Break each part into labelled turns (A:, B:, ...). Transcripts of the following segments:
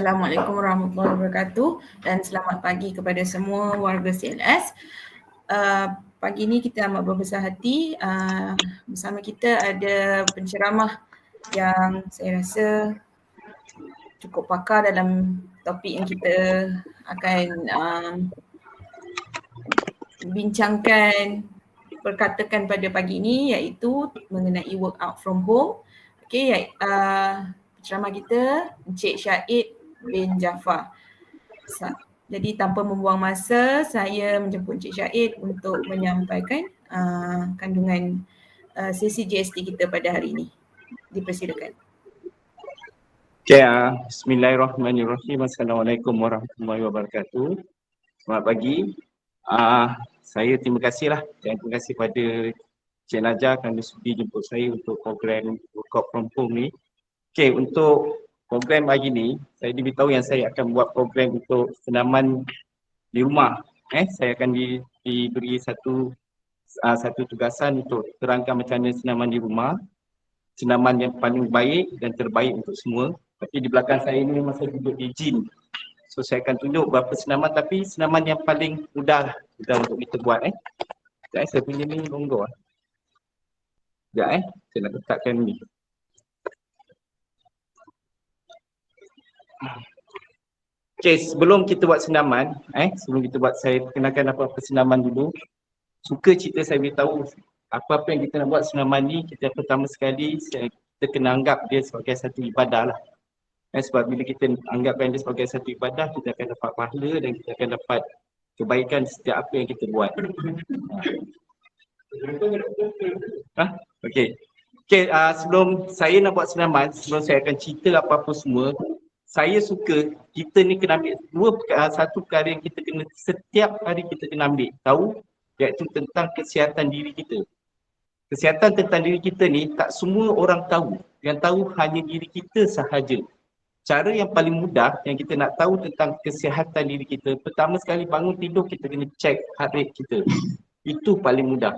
A: Assalamualaikum warahmatullahi wabarakatuh dan selamat pagi kepada semua warga CLS. Pagi ini kita amat berbesar hati, bersama kita ada penceramah yang saya rasa cukup pakar dalam topik yang kita akan bincangkan, perkatakan pada pagi ini, iaitu mengenai work out from home. Okey, penceramah kita Encik Syahid bin Jaafar. Jadi tanpa membuang masa, saya menjemput Encik Syahid untuk menyampaikan kandungan sesi GST kita pada hari ini. Dipersilakan.
B: Okay, Bismillahirrahmanirrahim. Assalamualaikum warahmatullahi wabarakatuh. Selamat pagi. Saya terima kasihlah dan terima kasih pada Cik Najah kerana sudi jemput saya untuk program Workout from Home ni. Okay, untuk program pagi ni, saya diberitahu yang saya akan buat program untuk senaman di rumah. Saya akan diberi satu tugasan untuk terangkan macam mana senaman di rumah. Senaman yang paling baik dan terbaik untuk semua. Tapi di belakang saya ini memang saya duduk di gym. So saya akan tunjuk beberapa senaman, tapi senaman yang paling mudah untuk kita buat. Sekejap saya punya ni longgar. Sekejap saya nak letakkan ni. Okay, sebelum kita buat senaman, saya perkenalkan apa-apa senaman dulu. Suka cerita saya beritahu apa-apa yang kita nak buat senaman ni, kita pertama sekali kita kena anggap dia sebagai satu ibadah lah. Sebab bila kita anggapkan dia sebagai satu ibadah, kita akan dapat pahala dan kita akan dapat kebaikan setiap apa yang kita buat. Okay, sebelum saya nak buat senaman, sebelum saya akan cerita apa-apa semua, saya suka kita ni kena ambil satu perkara yang kita kena setiap hari kita kena ambil tahu, iaitu tentang kesihatan diri kita. Kesihatan tentang diri kita ni tak semua orang tahu. Yang tahu hanya diri kita sahaja. Cara yang paling mudah yang kita nak tahu tentang kesihatan diri kita, pertama sekali bangun tidur kita kena check heart rate kita. Itu paling mudah.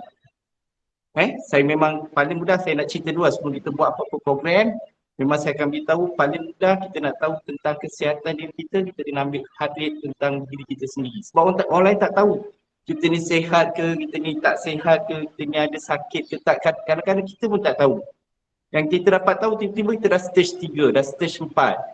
B: Saya memang paling mudah saya nak cerita dulu sebelum kita buat apa-apa program. Memang saya akan beritahu paling mudah kita nak tahu tentang kesihatan diri kita kena ambil heart rate tentang diri kita sendiri. Sebab orang lain tak tahu kita ni sihat ke, kita ni tak sihat ke, kita ni ada sakit ke tak. Kadang-kadang kita pun tak tahu. Yang kita dapat tahu tiba-tiba kita dah stage 3, dah stage 4.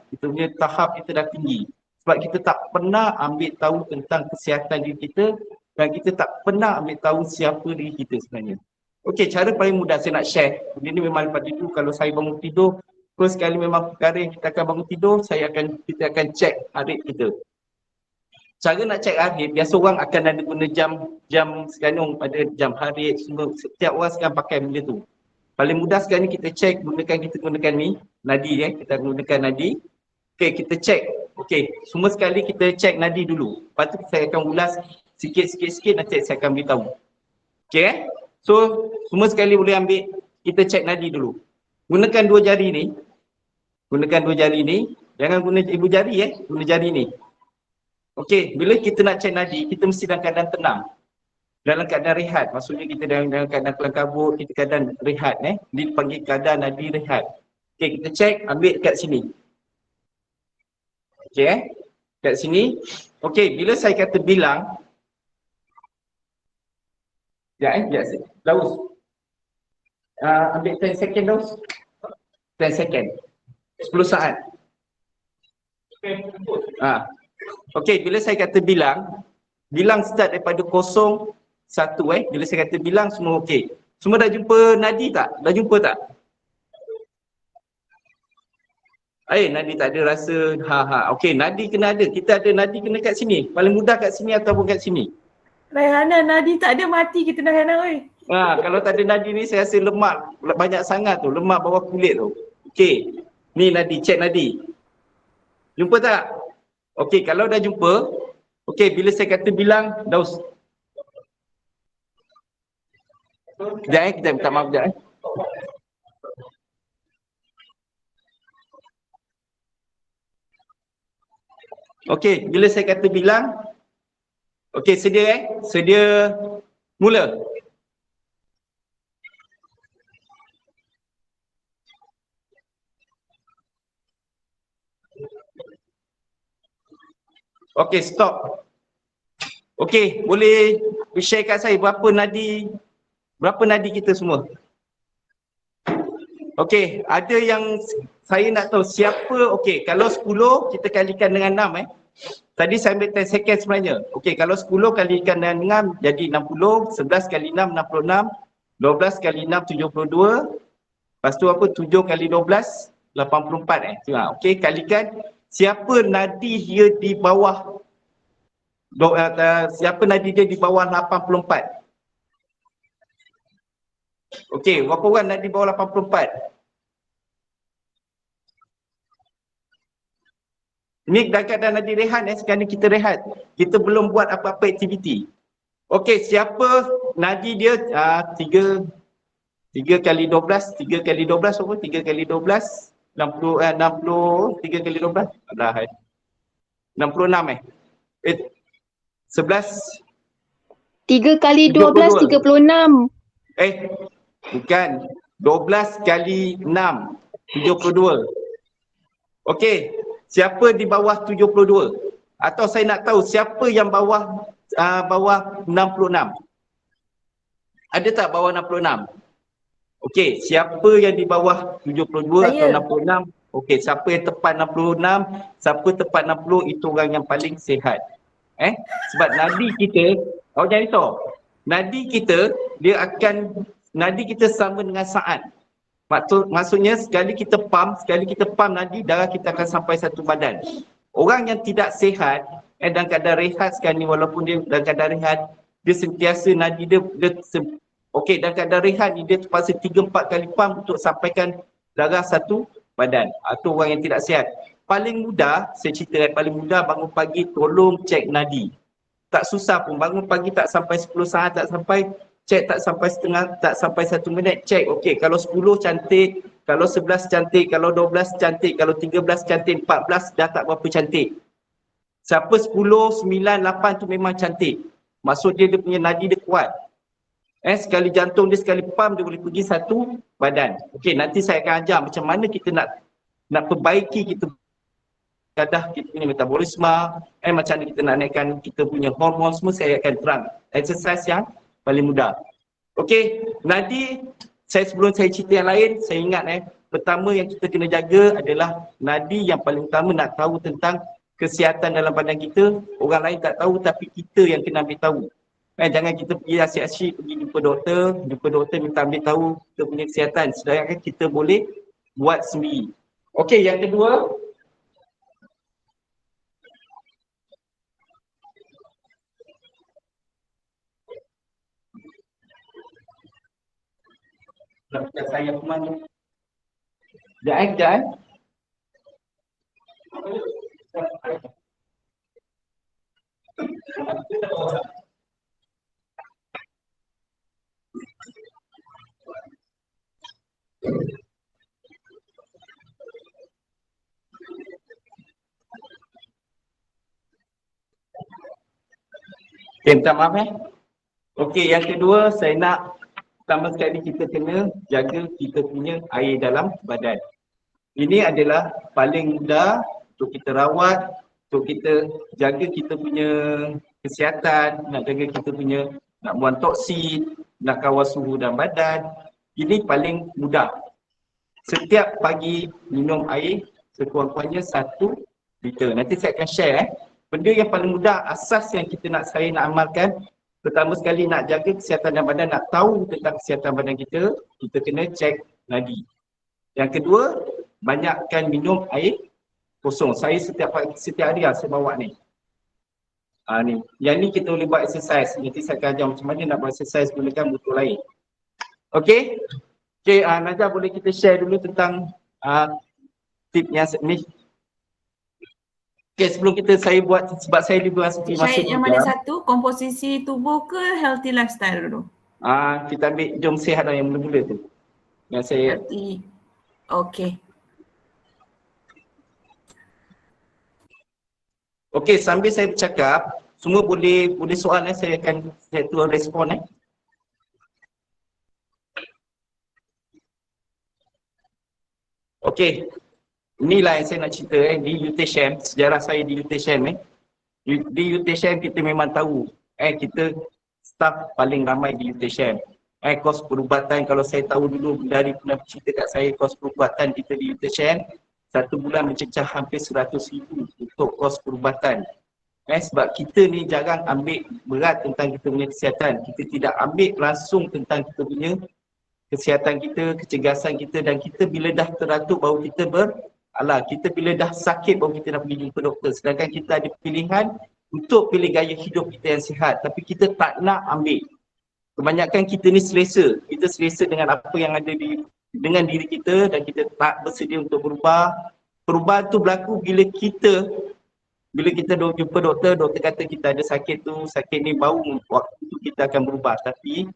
B: Kita punya tahap kita dah tinggi. Sebab kita tak pernah ambil tahu tentang kesihatan diri kita dan kita tak pernah ambil tahu siapa diri kita sebenarnya. Okey, cara paling mudah saya nak share. Benda ni memang daripada dulu kalau saya bangun tidur, first kali memang perkara yang kita akan bangun tidur, kita akan check heart rate kita. Cara nak check heart rate, biasa orang akan ada guna jam sekarang ada jam heart rate, semua setiap orang sekarang pakai benda tu. Paling mudah sekarang ni kita check kita gunakan ni, nadi kita gunakan nadi. Okey, kita check. Okey, semua sekali kita check nadi dulu. Lepas tu saya akan ulas sikit nanti saya akan beritahu. Okey So, semua sekali boleh ambil, kita check nadi dulu. Gunakan dua jari ni. Jangan guna ibu jari guna jari ni. Okey, bila kita nak check nadi, kita mesti dalam keadaan tenang. Dalam keadaan rehat, maksudnya kita dalam keadaan kelam kabut, kita keadaan rehat dipanggil keadaan nadi rehat. Okey, kita check, ambil kat sini. Okey kat sini. Okey, bila saya kata bilang, Daus. Ambil 10 second Daus. 10 second. 10 saat. Okey, bila saya kata bilang start daripada 0, 1 bila saya kata bilang semua okey. Semua dah jumpa nadi tak? Dah jumpa tak? Nadi tak ada rasa. Okey, nadi kena ada. Kita ada nadi kena kat sini. Paling mudah kat sini ataupun kat sini.
A: Raihana, nadi tak ada mati kita Raihana oi.
B: Kalau tak ada nadi ni saya rasa lemak banyak sangat tu, lemak bawah kulit tu. Okey. Ni nadi, check nadi. Jumpa tak? Okey, kalau dah jumpa, okey, bila saya kata bilang, Daus. Sekejap kita minta maaf sekejap Okey, bila saya kata bilang, okey, sedia sedia mula. Okey, stop. Okey, boleh share kat saya berapa nadi kita semua? Okey, ada yang saya nak tahu siapa, okey, kalau 10 kita kalikan dengan 6 Tadi saya ambil 10 second sebenarnya. Okey, kalau 10 kalikan dengan 6 jadi 60, 11 kali 6 66, 12 kali 6 72. Lepas tu apa? 7 kali 12 84 Okey, kalikan siapa nadi dia di bawah siapa nadi dia di bawah 84? Okey, berapa orang nadi di bawah 84? Ni dah keadaan nadi rehat sekarang kita rehat. Kita belum buat apa-apa aktiviti. Okey, siapa nadi dia 3 kali 12, 3 kali 12 apa? 3 kali 12 60 3 kali 12 dah 66 11
C: 3 kali 12, 36.
B: Bukan. 12 kali 6 72. Okey, siapa di bawah 72? Atau saya nak tahu siapa yang bawah 66? Ada tak bawah 66? Okey, siapa yang di bawah 72 atau 66? Okey, siapa yang tepat 66, siapa tepat 60 itu orang yang paling sihat. Sebab nadi kita, jangan risau. Nadi kita sama dengan saat. Maksudnya sekali kita pump nadi, darah kita akan sampai satu badan. Orang yang tidak sihat dalam keadaan rehat sekarang ni, walaupun dia dalam keadaan rehat, dia sentiasa nadi dia okey, dalam keadaan rehat ni dia terpaksa 3-4 kali pump untuk sampaikan darah satu badan. Itu orang yang tidak sihat. Paling mudah, saya cerita paling mudah bangun pagi tolong cek nadi. Tak susah pun, bangun pagi tak sampai 10 saat, tak sampai cek, tak sampai setengah, tak sampai 1 minit, cek. Okey, kalau 10 cantik, kalau 11 cantik, kalau 12 cantik, kalau 13 cantik, 14 dah tak berapa cantik. Siapa 10, 9, 8 tu memang cantik. Maksud dia punya nadi dia kuat. Sekali jantung dia, sekali pump dia boleh pergi satu badan. Okey, nanti saya akan ajar macam mana kita nak perbaiki kita kadar kita punya metabolisme, macam mana kita nak naikkan kita punya hormon, semua saya akan terang. Exercise yang paling mudah. Okey, nadi sebelum saya cerita yang lain, saya ingat pertama yang kita kena jaga adalah nadi yang paling utama nak tahu tentang kesihatan dalam badan kita. Orang lain tak tahu tapi kita yang kena ambil tahu. Jangan kita pergi asyik-asyik pergi jumpa doktor minta ambil tahu kita punya kesihatan. Sedangkan kita boleh buat sendiri. Okey, yang kedua, nak pecat saya ke mana? Sekejap. Okay, minta maaf Okey, yang kedua saya nak pertama sekali kita kena jaga kita punya air dalam badan. Ini adalah paling mudah untuk kita rawat, untuk kita jaga kita punya kesihatan, nak jaga kita punya, nak buang toksin, nak kawal suhu dalam badan. Ini paling mudah. Setiap pagi minum air sekurang-kurangnya 1 liter. Nanti saya akan share benda yang paling mudah, asas yang saya nak amalkan. Pertama sekali nak jaga kesihatan dalam badan, nak tahu tentang kesihatan badan kita kena cek nadi. Yang kedua, banyakkan minum air kosong. Saya setiap hari saya bawa ni. Ni. Yang ni kita boleh buat exercise. Nanti saya akan ajar macam mana nak buat exercise gunakan botol air. Okey? Okey, Najah boleh kita share dulu tentang tip yang ni. Okay, sebelum saya buat, sebab saya libur masuk
A: yang mana satu, komposisi tubuh ke healthy lifestyle dulu?
B: Kita ambil jom sihat yang mula-mula tu. Yang saya
A: healthy. Okey.
B: Okey, sambil saya bercakap, semua boleh soal saya akan turun respon Okey. Inilah yang saya nak cerita di UTSM, sejarah saya di UTSM Di UTSM kita memang tahu, kita staff paling ramai di UTSM. Kos perubatan, kalau saya tahu dulu dari pernah cerita kat saya, kos perubatan kita di UTSM satu bulan mencecah hampir 100,000 untuk kos perubatan. Sebab kita ni jarang ambil berat tentang kita punya kesihatan. Kita tidak ambil langsung tentang kita punya kesihatan kita, kecergasan kita, dan kita bila dah teratur baru kita kita bila dah sakit baru kita nak pergi jumpa doktor. Sedangkan kita ada pilihan untuk pilih gaya hidup kita yang sihat, tapi kita tak nak ambil. Kebanyakan kita ni selesa. Kita selesa dengan apa yang ada dengan diri kita dan kita tak bersedia untuk berubah. Perubahan tu berlaku bila kita jumpa doktor, doktor kata kita ada sakit tu, sakit ni baru waktu tu kita akan berubah. Tapi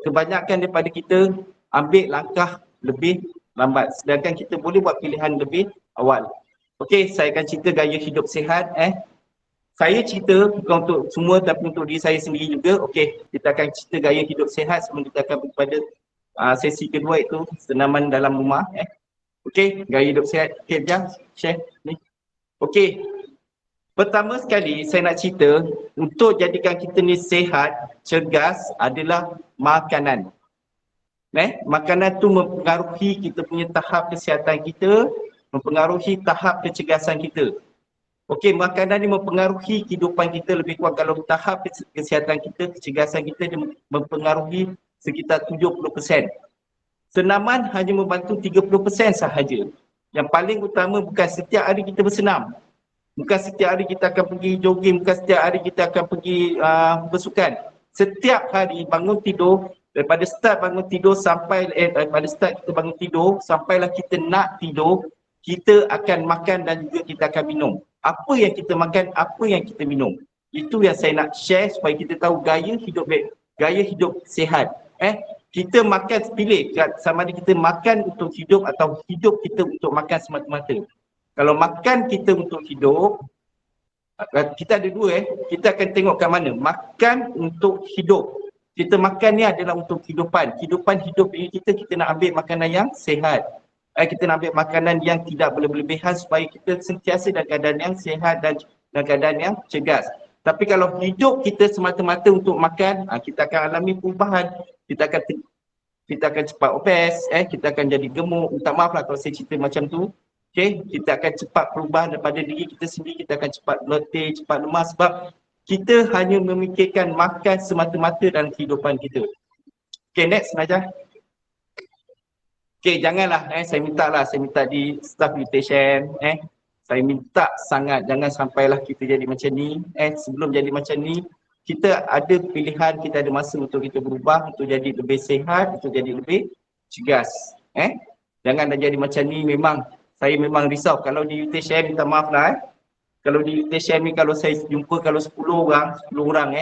B: kebanyakan daripada kita ambil langkah lebih lambat. Sedangkan kita boleh buat pilihan lebih awal. Okey, saya akan cerita gaya hidup sihat. Saya cerita bukan untuk semua tapi untuk diri saya sendiri juga. Okey, kita akan cerita gaya hidup sihat sebelum kita akan pergi pada sesi kedua iaitu senaman dalam rumah. Okey, gaya hidup sihat. Okey, jom share ni. Okey, pertama sekali saya nak cerita untuk jadikan kita ni sihat, cergas adalah makanan. Makanan tu mempengaruhi kita punya tahap kesihatan kita, mempengaruhi tahap kecergasan kita. Okey, makanan ni mempengaruhi kehidupan kita lebih kurang kalau tahap kesihatan kita, kecergasan kita dia mempengaruhi sekitar 70%. Senaman hanya membantu 30% sahaja. Yang paling utama bukan setiap hari kita bersenam. Bukan setiap hari kita akan pergi jogging, bukan setiap hari kita akan pergi bersukan. Setiap hari bangun tidur, daripada start bangun tidur sampai daripada start kita bangun tidur sampailah kita nak tidur, kita akan makan dan juga kita akan minum. Apa yang kita makan, apa yang kita minum. Itu yang saya nak share supaya kita tahu gaya hidup sihat. Kita makan pilih sama ada kita makan untuk hidup atau hidup kita untuk makan semata-mata. Kalau makan kita untuk hidup, kita ada dua kita akan tengok kat mana. Makan untuk hidup. Kita makan ni adalah untuk kehidupan. Kehidupan hidup ini kita nak ambil makanan yang sihat. Kita nak ambil makanan yang tidak berlebihan supaya kita sentiasa dalam keadaan yang sihat dan dalam keadaan yang cergas. Tapi kalau hidup kita semata-mata untuk makan, kita akan alami perubahan. Kita akan cepat obes, kita akan jadi gemuk. Minta maaf lah kalau saya cerita macam tu. Okay, kita akan cepat perubahan daripada diri kita sendiri, kita akan cepat letih, cepat lemas sebab kita hanya memikirkan makan semata-mata dalam kehidupan kita. Okay, next Najah. Okay, janganlah saya minta di staff UTSM, saya minta sangat jangan sampailah kita jadi macam ni. Sebelum jadi macam ni, kita ada pilihan, kita ada masa untuk kita berubah, untuk jadi lebih sihat, untuk jadi lebih cergas. Jangan dah jadi macam ni. Saya memang risau kalau di UTSM, minta maaf lah. Kalau di UTSM ni kalau saya jumpa kalau 10 orang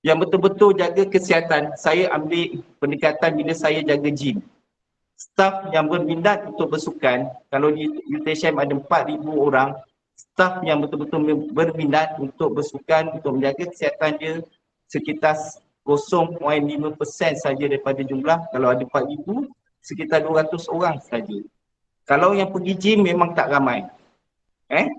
B: yang betul-betul jaga kesihatan, saya ambil pendekatan bila saya jaga gym. Staf yang berminat untuk bersukan, kalau di UTSM ada 4,000 orang, staf yang betul-betul berminat untuk bersukan, untuk menjaga kesihatan dia sekitar 0.5% saja daripada jumlah. Kalau ada 4,000, sekitar 200 orang saja. Kalau yang pergi gym memang tak ramai.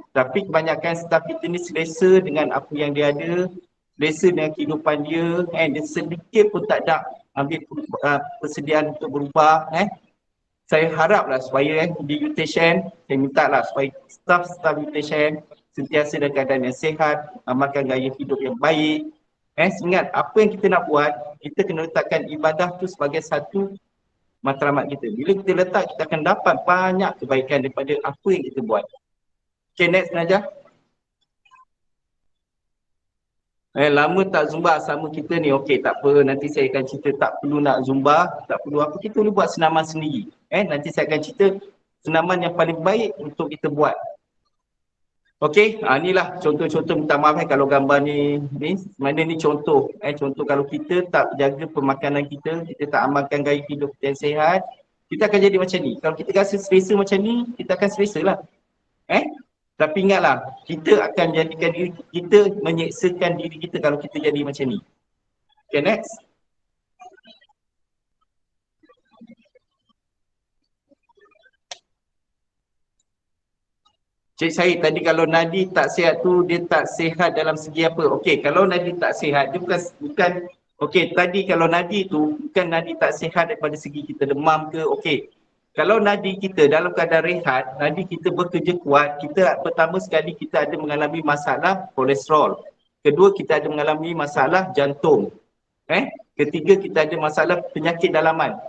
B: Tapi kebanyakan staf kita ni selesa dengan apa yang dia ada, selesa dengan kehidupan dia, dia sedikit pun tak ada ambil persediaan untuk berubah. Saya haraplah supaya di UTSM, saya minta lah supaya staf UTSM sentiasa dalam keadaan yang sihat, amalkan gaya hidup yang baik. Ingat apa yang kita nak buat, kita kena letakkan ibadah tu sebagai satu matlamat kita. Bila kita letak, kita akan dapat banyak kebaikan daripada apa yang kita buat. Okay, next Najah. Lama tak zumba sama kita ni, okey tak apa, nanti saya akan cerita tak perlu nak zumba, tak perlu apa, kita boleh buat senaman sendiri. Nanti saya akan cerita senaman yang paling baik untuk kita buat. Okey, inilah contoh-contoh, minta maaf kalau gambar ni mana ni contoh. Contoh kalau kita tak jaga pemakanan kita tak amalkan gaya hidup yang sihat, kita akan jadi macam ni. Kalau kita rasa selesa macam ni, kita akan selesa lah. Tapi ingatlah, kita akan jadikan diri kita, menyeksakan diri kita kalau kita jadi macam ni. Okay, next. Cik Syed tadi kalau nadi tak sihat tu dia tak sihat dalam segi apa? Okey, kalau nadi tak sihat dia bukan okey, tadi kalau nadi tu bukan nadi tak sihat daripada segi kita demam ke, okey. Kalau nadi kita dalam keadaan rehat, nadi kita bekerja kuat, kita pertama sekali kita ada mengalami masalah kolesterol. Kedua kita ada mengalami masalah jantung. Ketiga kita ada masalah penyakit dalaman,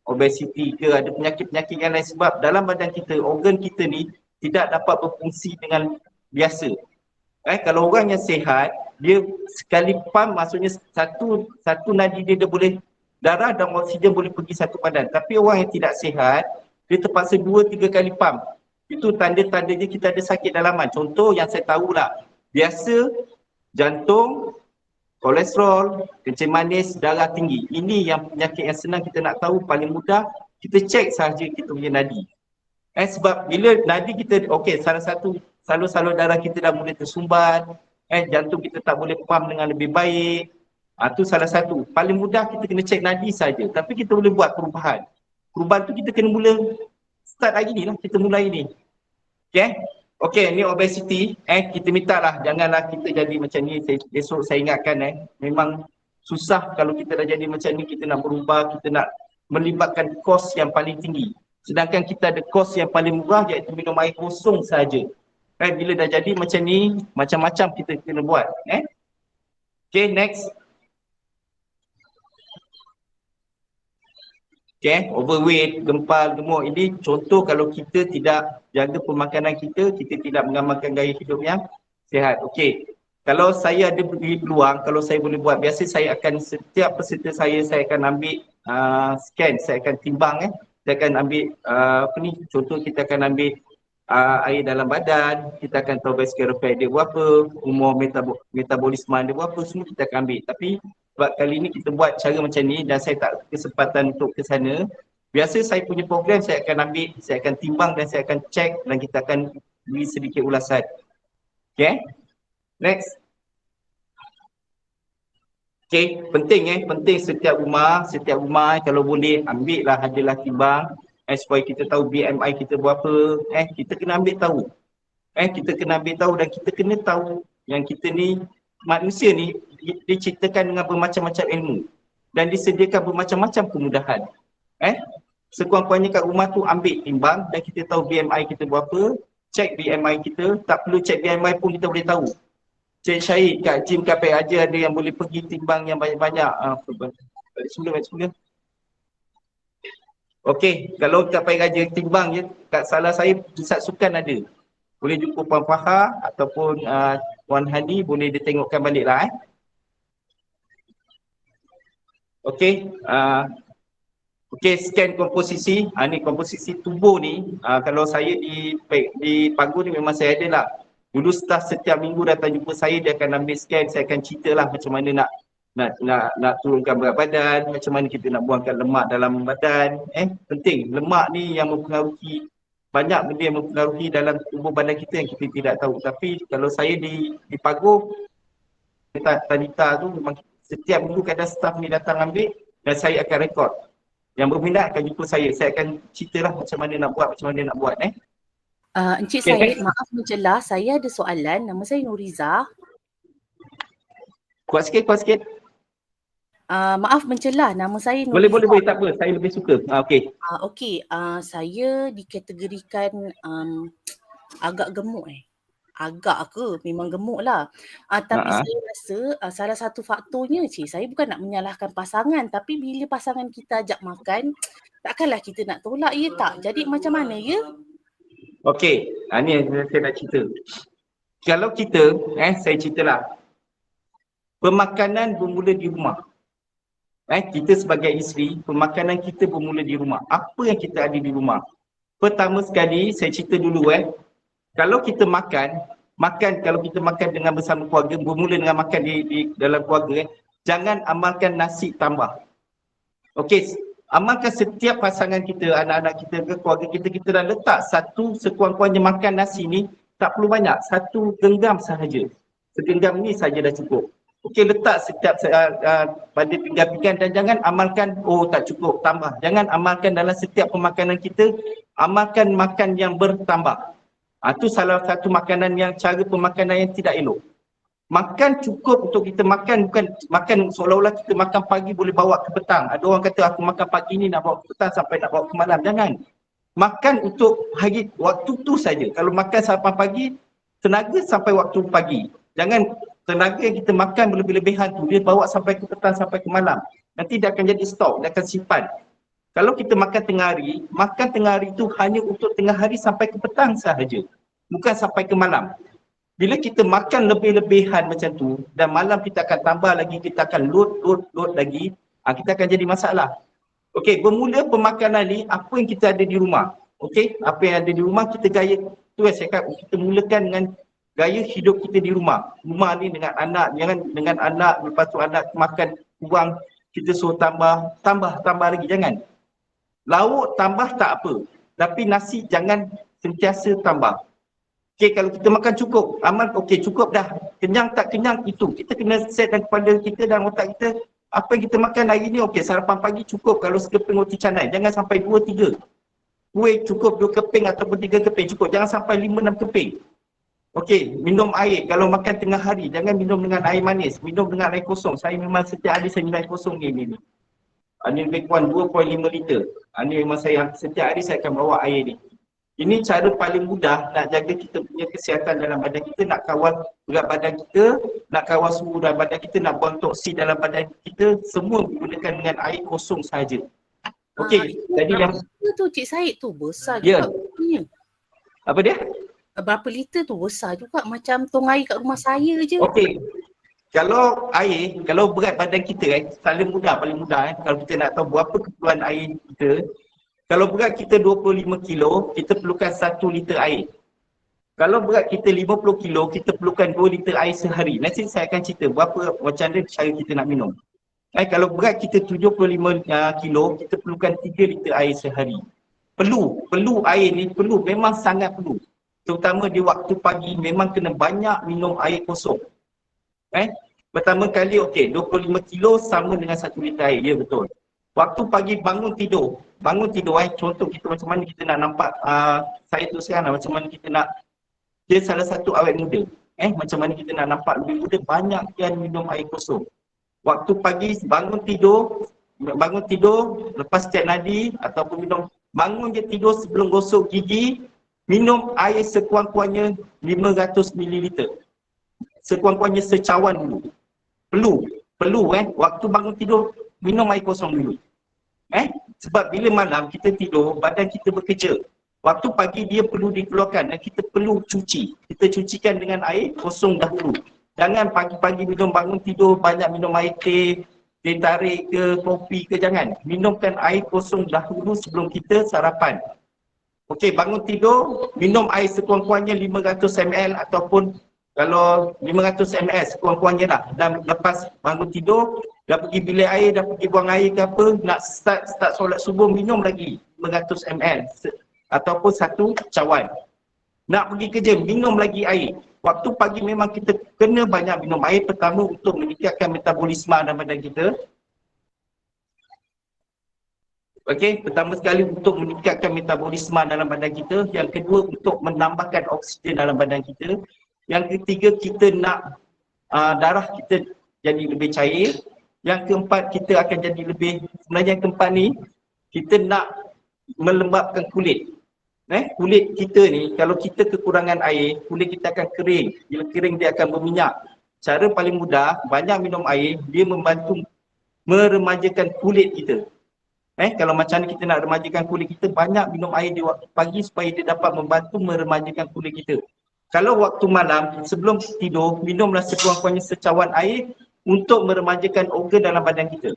B: obesiti ke, ada penyakit-penyakit yang lain sebab dalam badan kita, organ kita ni tidak dapat berfungsi dengan biasa. Kalau orang yang sihat, dia sekali pam maksudnya satu nadi dia boleh, darah dan oksigen boleh pergi satu badan. Tapi orang yang tidak sihat, dia terpaksa 2-3 kali pam. Itu tanda-tandanya kita ada sakit dalaman. Contoh yang saya tahulah, biasa jantung, kolesterol, kencing manis, darah tinggi. Ini yang penyakit yang senang kita nak tahu, paling mudah kita cek sahaja kita punya nadi. Sebab bila nadi kita, okey, salah satu salur-salur darah kita dah mula tersumbat, jantung kita tak boleh pam dengan lebih baik. Tu salah satu. Paling mudah kita kena cek nadi saja. Tapi kita boleh buat perubahan. Perubahan tu kita kena mula start hari ni lah, kita mulai ni. Okey, ni obesity. Kita minta lah, janganlah kita jadi macam ni. Esok saya ingatkan, memang susah kalau kita dah jadi macam ni, kita nak berubah, kita nak melibatkan kos yang paling tinggi. Sedangkan kita ada kos yang paling murah iaitu minum air kosong saja. Bila dah jadi macam ni, macam-macam kita kena buat. Okay, next. Okay, overweight, gempal, gemuk. Ini contoh kalau kita tidak jaga pemakanan kita, kita tidak mengamalkan gaya hidup yang sihat. Okay, kalau saya ada peluang, kalau saya boleh buat, biasa saya akan, setiap peserta saya akan ambil scan, saya akan timbang. Kita akan ambil contoh kita akan ambil air dalam badan, kita akan tahu biospheric fat dia berapa, umur metabolisme dia berapa, semua kita akan ambil. Tapi sebab kali ni kita buat cara macam ni dan saya tak kesempatan untuk ke sana, biasa saya punya program saya akan ambil, saya akan timbang dan saya akan cek dan kita akan beri sedikit ulasan. Okay, next. Okay, penting setiap rumah kalau boleh ambil lah, adalah timbang supaya kita tahu BMI kita berapa, kita kena ambil tahu. Kita kena ambil tahu dan kita kena tahu yang kita ni, manusia ni diciptakan dengan bermacam-macam ilmu dan disediakan bermacam-macam kemudahan. Sekurang-kurangnya kat rumah tu ambil timbang dan kita tahu BMI kita berapa, cek BMI kita, tak perlu cek BMI pun kita boleh tahu. Cik Syahid kat gym Kapek Aja ada yang boleh pergi timbang yang banyak-banyak. Balik semula. Okey, kalau Kapek Aja timbang je, kat salah saya pusat sukan ada. Boleh jumpa Puan Fahar ataupun Puan Hadi, boleh ditengokkan balik lah. Okey, okey, scan komposisi. Ni komposisi tubuh ni, kalau saya di Pagu ni memang saya ada lah. Dulu staff setiap minggu datang jumpa saya, dia akan ambil scan, saya akan cerita lah macam mana nak turunkan berat badan, macam mana kita nak buangkan lemak dalam badan. Penting, lemak ni yang mempengaruhi, banyak benda yang mempengaruhi dalam tubuh badan kita yang kita tidak tahu. Tapi kalau saya di Pagu, Tanita tu memang setiap minggu kadang staff ni datang ambil dan saya akan rekod. Yang berminat akan jumpa saya akan cerita lah macam mana nak buat,
D: Encik Syed, maaf mencelah, saya ada soalan. Nama saya Nuriza.
B: Kuat sikit.
D: Maaf mencelah, nama saya Nuriza.
B: Boleh, tak apa. Saya lebih suka. Okey.
D: Okey, saya dikategorikan agak gemuk Agak ke? Memang gemuk lah. Tapi saya rasa salah satu faktornya, saya bukan nak menyalahkan pasangan, tapi bila pasangan kita ajak makan, takkanlah kita nak tolak, ya tak? Jadi macam mana, ya?
B: Okey, ni yang saya nak cerita. Kalau kita, saya ceritalah. Pemakanan bermula di rumah. Kita sebagai isteri, pemakanan kita bermula di rumah. Apa yang kita ada di rumah? Pertama sekali, saya cerita dulu kalau kita makan kalau kita makan dengan bersama keluarga, bermula dengan makan di dalam keluarga, jangan amalkan nasi tambah. Okey, amalkan setiap pasangan kita, anak-anak kita ke keluarga kita dah letak satu, sekurang-kurangnya makan nasi ni tak perlu banyak, satu genggam sahaja. Segenggam ni saja dah cukup. Okey, letak setiap pada pinggan-pinggan dan jangan amalkan, tak cukup, tambah. Jangan amalkan dalam setiap pemakanan kita, amalkan makan yang bertambah. Itu salah satu makanan yang cara pemakanan yang tidak elok. Makan cukup untuk kita makan, bukan makan seolah-olah kita makan pagi boleh bawa ke petang. Ada orang kata aku makan pagi ni nak bawa ke petang sampai nak bawa ke malam. Jangan. Makan untuk hari waktu tu saja. Kalau makan sarapan pagi, tenaga sampai waktu pagi. Jangan tenaga yang kita makan berlebih-lebihan tu dia bawa sampai ke petang sampai ke malam. Nanti dia akan jadi stok, dia akan simpan. Kalau kita makan tengah hari tu hanya untuk tengah hari sampai ke petang sahaja. Bukan sampai ke malam. Bila kita makan lebih-lebihan macam tu dan malam kita akan tambah lagi, kita akan load lagi, kita akan jadi masalah. Okey, bermula pemakanan ni apa yang kita ada di rumah. Okey, apa yang ada di rumah kita gaya tu saya cakap, kita mulakan dengan gaya hidup kita di rumah. Rumah ni dengan anak, jangan dengan anak lepas tu anak makan kurang kita suruh tambah lagi, jangan. Lauk tambah tak apa, tapi nasi jangan sentiasa tambah. Okey, kalau kita makan cukup, aman, okey cukup dah. Kenyang tak kenyang itu. Kita kena set dalam kepala kita dan otak kita, apa yang kita makan hari ni, okey sarapan pagi cukup kalau sekeping roti canai. Jangan sampai 2-3. Kuih cukup 2 keping ataupun 3 keping cukup. Jangan sampai 5-6 keping. Okey, minum air. Kalau makan tengah hari, jangan minum dengan air manis. Minum dengan air kosong. Saya memang setiap hari saya minum air kosong ni. Ini lebih kurang 2.5 liter. Ini memang saya setiap hari saya akan bawa air ni. Ini cara paling mudah nak jaga kita punya kesihatan dalam badan kita, nak kawal berat badan kita, nak kawal suhu dalam badan kita, nak buang toksin dalam badan kita, semua menggunakan dengan air kosong sahaja. Okey, jadi yang
D: tu Cik Syed tu besar
B: Ya.
D: juga punya.
B: apa dia?
D: Berapa liter tu besar juga macam tong air kat rumah saya je.
B: Okey. Kalau air, kalau berat badan kita paling mudah kalau kita nak tahu berapa keperluan air kita. Kalau berat kita 25 kilo, kita perlukan 1 liter air. Kalau berat kita 50 kilo, kita perlukan 2 liter air sehari. Nanti saya akan cerita berapa macam mana cara kita nak minum. Kalau berat kita 75 kilo, kita perlukan 3 liter air sehari. Perlu air ni, memang sangat perlu. Terutama di waktu pagi, memang kena banyak minum air kosong. Pertama kali, okey, 25 kilo sama dengan 1 liter air. Ya, betul. Waktu pagi bangun tidur, contoh kita macam mana kita nak nampak, saya tu sekarang macam mana kita nak, dia salah satu awet muda. Macam mana kita nak nampak lebih muda, banyakkan minum air kosong. Waktu pagi bangun tidur, lepas cek nadi ataupun bangun je tidur sebelum gosok gigi, minum air sekurang-kurangnya 500 ml. Sekurang-kurangnya secawan dulu. Perlu waktu bangun tidur, minum air kosong dulu. Sebab bila malam kita tidur, badan kita bekerja. Waktu pagi dia perlu dikeluarkan dan kita perlu cuci. Kita cucikan dengan air kosong dahulu. Jangan pagi-pagi bangun tidur banyak minum air teh tarik ke kopi ke, jangan. Minumkan air kosong dahulu sebelum kita sarapan. Okey, bangun tidur, minum air sekurang-kurangnya 500 ml ataupun kalau 500 ml sekurang-kurangnya lah. Dan lepas bangun tidur, dah pergi bilik air, dah pergi buang air ke apa, nak start solat subuh, minum lagi 500 ml ataupun 1 cawan. Nak pergi kerja, minum lagi air. Waktu pagi memang kita kena banyak minum air. Pertama untuk meningkatkan metabolisme dalam badan kita. Okey, pertama sekali untuk meningkatkan metabolisme dalam badan kita. Yang kedua untuk menambahkan oksigen dalam badan kita. Yang ketiga kita nak darah kita jadi lebih cair. Yang keempat kita akan jadi lebih, sebenarnya yang keempat ni kita nak melembabkan kulit. Kulit kita ni kalau kita kekurangan air, kulit kita akan kering. Bila kering dia akan berminyak. Cara paling mudah, banyak minum air, dia membantu meremajakan kulit kita. Kalau macam mana kita nak remajakan kulit kita, banyak minum air di waktu pagi supaya dia dapat membantu meremajakan kulit kita. Kalau waktu malam, sebelum tidur, minumlah sekurang-kurangnya secawan air untuk meremajakan organ dalam badan kita.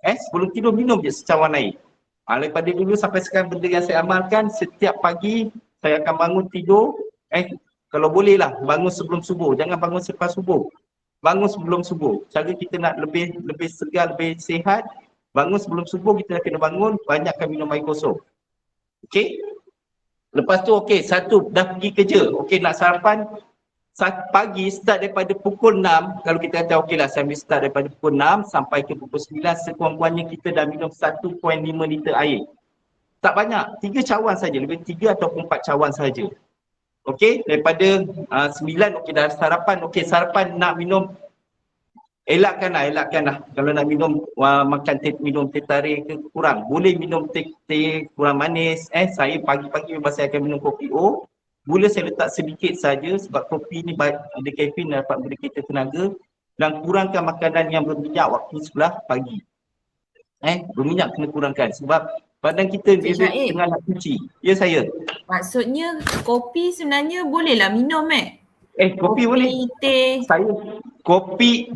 B: Sebelum tidur minum je secawan air. Daripada dulu sampai sekarang benda yang saya amalkan, setiap pagi saya akan bangun tidur, kalau boleh lah bangun sebelum subuh, jangan bangun selepas subuh. Bangun sebelum subuh. Cara kita nak lebih segar, lebih sihat, bangun sebelum subuh kita kena bangun, banyakkan minum air kosong. Okey? Lepas tu okey, satu dah pergi kerja, okey nak sarapan, pagi start daripada pukul 6, kalau kita kata okey lah saya ambil start daripada pukul 6 sampai ke pukul 9, sekurang-kurangnya kita dah minum 1.5 liter air. Tak banyak, 3 cawan saja, lebih 3 ataupun 4 cawan saja. Okey, daripada 9 okey dah sarapan. Okey, sarapan nak minum elakkanlah. Kalau nak minum makan minum teh tarik ke kurang. Boleh minum teh kurang manis. Saya pagi-pagi memang saya akan minum kopi O. Gula saya letak sedikit saja sebab kopi ni ada kafein dan dapat beri kita tenaga, dan kurangkan makanan yang berminyak waktu sebelah pagi. Berminyak kena kurangkan sebab badan kita dia
A: Syahid,
B: tengah nak cuci. Ya saya.
A: maksudnya kopi sebenarnya bolehlah minum
B: Kopi boleh.
A: teh.
B: Saya kopi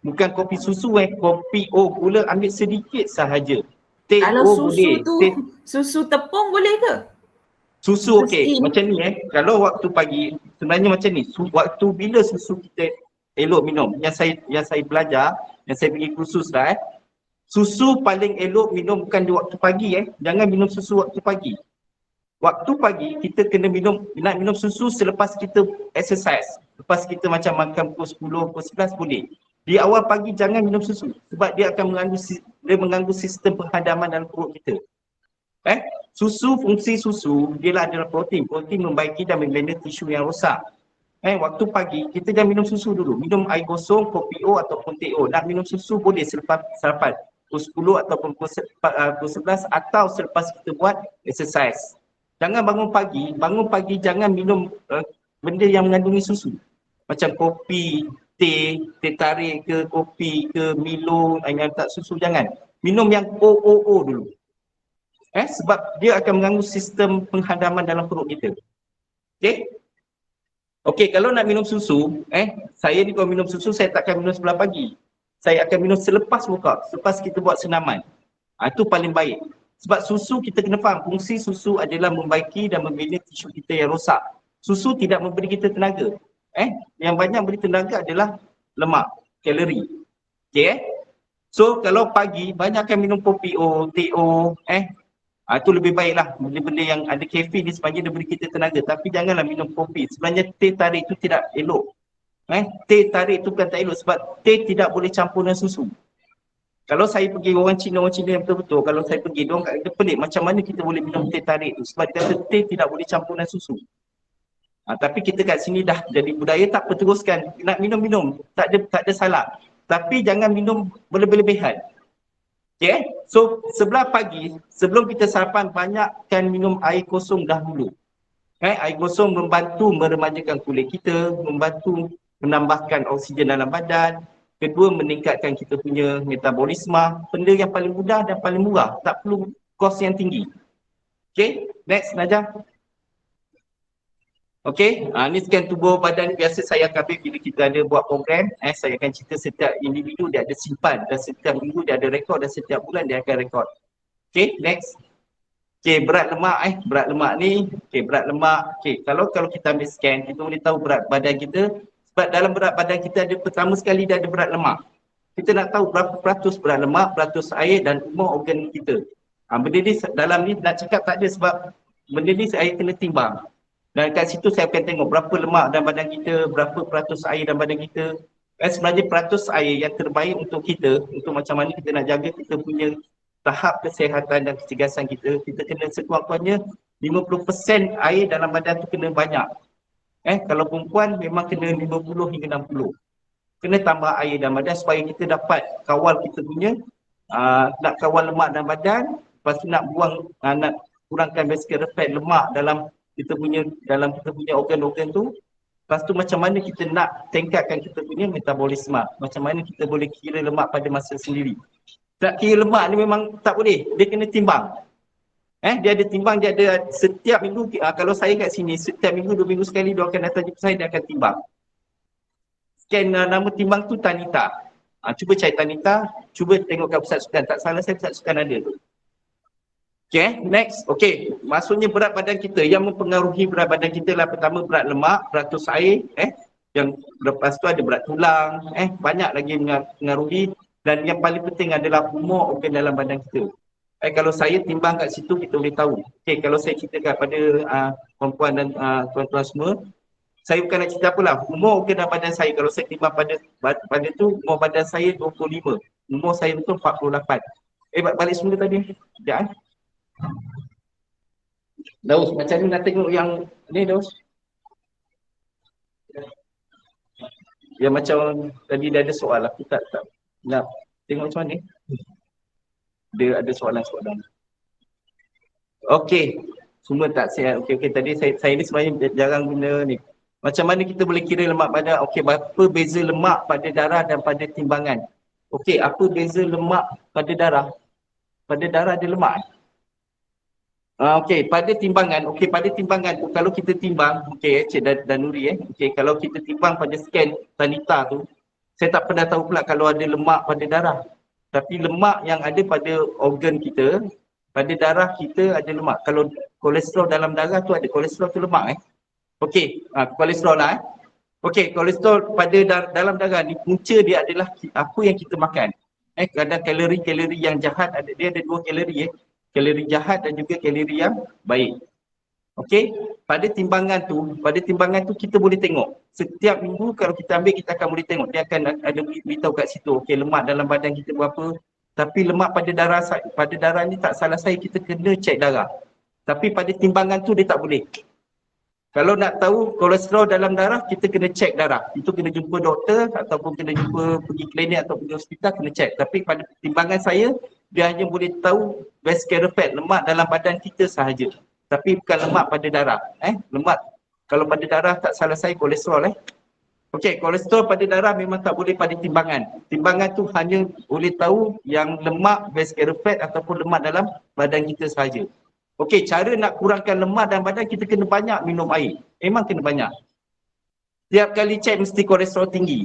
B: bukan kopi susu kopi gula ambil sedikit sahaja. Teh
A: Kalau susu
B: boleh.
A: tu, susu tepung boleh ke?
B: Susu okey.
A: Steam.
B: Macam ni kalau waktu pagi sebenarnya macam ni. Waktu bila susu kita elok minum. Yang saya belajar, yang saya pergi kursus dah susu paling elok minum bukan di waktu pagi Jangan minum susu waktu pagi. Waktu pagi kita kena nak minum susu selepas kita exercise. Lepas kita macam makan pukul 10, pukul 11 boleh. Di awal pagi jangan minum susu sebab dia akan mengganggu sistem penghadaman dalam perut kita. Fungsi susu dia adalah protein. Protein membaiki dan membina tisu yang rosak. Waktu pagi kita jangan minum susu dulu. Minum air kosong, kopi O ataupun teh O. Nak minum susu boleh selepas sarapan. Pukul 10 ataupun pukul 11 atau selepas kita buat exercise. Jangan bangun pagi jangan minum benda yang mengandungi susu. Macam kopi, teh tarik ke, kopi ke, Milo yang tak susu, jangan. Minum yang O dulu. Sebab dia akan mengganggu sistem penghadaman dalam perut kita. Okey, kalau nak minum susu, saya ni kalau minum susu saya takkan minum sebelah pagi. Saya akan minum selepas workout, selepas kita buat senaman. Itu paling baik. Sebab susu kita kena faham, fungsi susu adalah membaiki dan membina tisu kita yang rosak. Susu tidak memberi kita tenaga. Yang banyak beri tenaga adalah lemak, kalori. Okey So kalau pagi banyakkan minum kopi O, teh O, itu lebih baiklah. Benda-benda yang ada kafein ni sebenarnya dia beri kita tenaga, tapi janganlah minum kopi. Sebenarnya teh tarik itu tidak elok. Teh tarik itu bukan tak elok sebab teh tidak boleh campur dengan susu. Kalau saya pergi orang Cina yang betul-betul, kalau saya pergi, diorang kata pelik macam mana kita boleh minum teh tarik tu. Sebab dia kata teh tidak boleh campur dengan susu. Tapi kita kat sini dah jadi budaya, tak teruskan. Nak minum-minum, tak ada salah. Tapi jangan minum berlebihan. So sebelah pagi, sebelum kita sarapan, banyakkan minum air kosong dahulu. Air kosong membantu meremajakan kulit kita, membantu menambahkan oksigen dalam badan. Kedua, meningkatkan kita punya metabolisme. Benda yang paling mudah dan paling murah. Tak perlu kos yang tinggi. Next Najah. Ni scan tubuh badan biasa saya akan ambil bila kita ada buat program. Saya akan cerita setiap individu dia ada simpan, dan setiap minggu dia ada rekod, dan setiap bulan dia akan rekod. Next. Berat lemak berat lemak ni. Berat lemak. Kalau kita ambil scan, kita boleh tahu berat badan kita. Sebab dalam berat badan kita ada pertama sekali dia ada berat lemak. Kita nak tahu berapa peratus berat lemak, peratus air dan umur organ kita. Benda ni dalam ni nak cakap tak ada sebab benda ni saya kena timbang. Dan kat situ saya akan tengok berapa lemak dalam badan kita, berapa peratus air dalam badan kita. Sebenarnya peratus air yang terbaik untuk kita, untuk macam mana kita nak jaga kita punya tahap kesihatan dan kecergasan kita, kita kena sekurang-kurangnya 50% air dalam badan tu kena banyak. Kalau perempuan memang kena 50 hingga 60. Kena tambah air dalam badan supaya kita dapat kawal kita punya nak kawal lemak dalam badan, lepas tu nak buang, nak kurangkan vascular fat, lemak dalam kita punya organ-organ tu. Lepas tu macam mana kita nak tingkatkan kita punya metabolisme, macam mana kita boleh kira lemak pada masa sendiri. Nak kira lemak ni memang tak boleh, dia kena timbang. Dia ada timbang, dia ada setiap minggu. Kalau saya kat sini, setiap minggu, 2 minggu sekali dia akan datang jumpa saya, dia akan timbang. Scan nama timbang tu Tanita. Cuba cari Tanita, cuba tengok kat pusat sukan. Tak salah saya pusat sukan ada tu. Next. Maksudnya berat badan kita, yang mempengaruhi berat badan kita lah pertama berat lemak, peratus air, yang lepas tu ada berat tulang, banyak lagi mengaruhi, dan yang paling penting adalah umur organ dalam badan kita. Kalau saya timbang kat situ kita boleh tahu. Kalau saya ceritakan pada perempuan dan tuan-tuan semua, saya bukan nak cerita apalah, umur organ dalam badan saya, kalau saya timbang pada tu, umur badan saya 25, umur saya betul 48. Balik semula tadi. Sekejap Daus, macam ni nak tengok yang ni Daus. Yang macam tadi dia ada soal, aku tak nak tengok macam mana. Dia ada soalan-soalan. Okey, semua tak sihat. Okey, tadi saya ni sebenarnya jarang guna ni. Macam mana kita boleh kira lemak badan? Okey, apa beza lemak pada darah dan pada timbangan? Okey, apa beza lemak pada darah? Pada darah ada lemak. Okey, pada timbangan tu kalau kita timbang, okey Cik Danuri okey, kalau kita timbang pada scan Tanita tu, saya tak pernah tahu pula kalau ada lemak pada darah. Tapi lemak yang ada pada organ kita, pada darah kita ada lemak. Kalau kolesterol dalam darah tu ada, kolesterol tu lemak Okey, kolesterol lah Okey, kolesterol pada dalam darah ni punca dia adalah apa yang kita makan. Kadang kalori yang jahat dia ada 2 kalori kalori jahat dan juga kalori yang baik. Okey, pada timbangan tu kita boleh tengok. Setiap minggu kalau kita ambil kita akan boleh tengok. Dia akan ada beritahu kat situ, okey lemak dalam badan kita berapa. Tapi lemak pada darah ni tak salah saya kita kena cek darah. Tapi pada timbangan tu dia tak boleh. Kalau nak tahu kolesterol dalam darah, kita kena cek darah. Itu kena jumpa doktor ataupun kena jumpa pergi klinik ataupun pergi hospital kena cek. Tapi pada timbangan saya, dia hanya boleh tahu visceral fat, lemak dalam badan kita sahaja. Tapi bukan lemak pada darah. Lemak kalau pada darah tak salah saya kolesterol Okey, kolesterol pada darah memang tak boleh pada timbangan. Timbangan tu hanya boleh tahu yang lemak visceral fat ataupun lemak dalam badan kita sahaja. Okey, cara nak kurangkan lemak dalam badan kita kena banyak minum air. Memang kena banyak. Tiap kali cek mesti kolesterol tinggi.